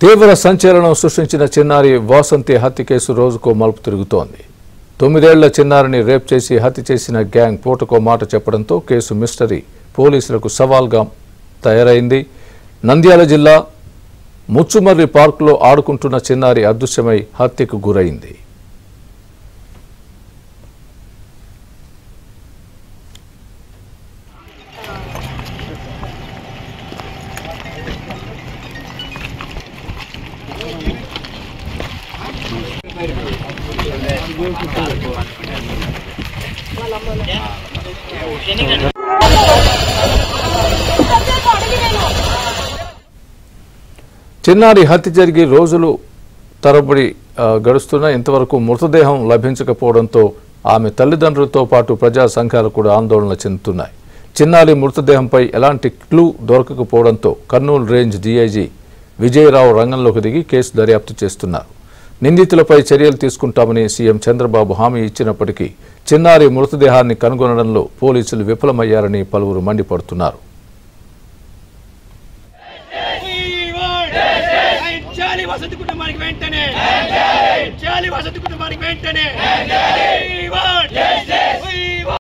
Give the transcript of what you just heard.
తీవ్ర సంచలనం సృష్టించిన చిన్నారి వాసంతి హత్య కేసు రోజుకో మలుపు తిరుగుతోంది. 9 ఏళ్ల చిన్నారిని రేప్ చేసి హత్య చేసిన గ్యాంగ్ పూటకో మాట చెప్పడంతో కేసు మిస్టరీ పోలీసులకు సవాల్గా తయారైంది. నంద్యాల జిల్లా ముచ్చుమర్రి పార్కులో ఆడుకుంటున్న చిన్నారి అదృశ్యమై హత్యకు గురైంది. చిన్నారి హత్య జరిగి రోజులు తరబడి గడుస్తున్నా ఇంతవరకు మృతదేహం లభించకపోవడంతో ఆమె తల్లిదండ్రులతో పాటు ప్రజా సంఘాలు కూడా ఆందోళన చెందుతున్నాయి. చిన్నారి మృతదేహంపై ఎలాంటి క్లూ దొరకకపోవడంతో కర్నూలు రేంజ్ డీఐజీ విజయరావు రంగంలోకి దిగి కేసు దర్యాప్తు చేస్తున్నారు. నిందితులపై చర్యలు తీసుకుంటామని సీఎం చంద్రబాబు హామీ ఇచ్చినప్పటికీ చిన్నారి మృతదేహాన్ని కనుగొనడంలో పోలీసులు విఫలమయ్యారని పలువురు మండిపడుతున్నారు. వసతి కుటుంబానికి వెంటనే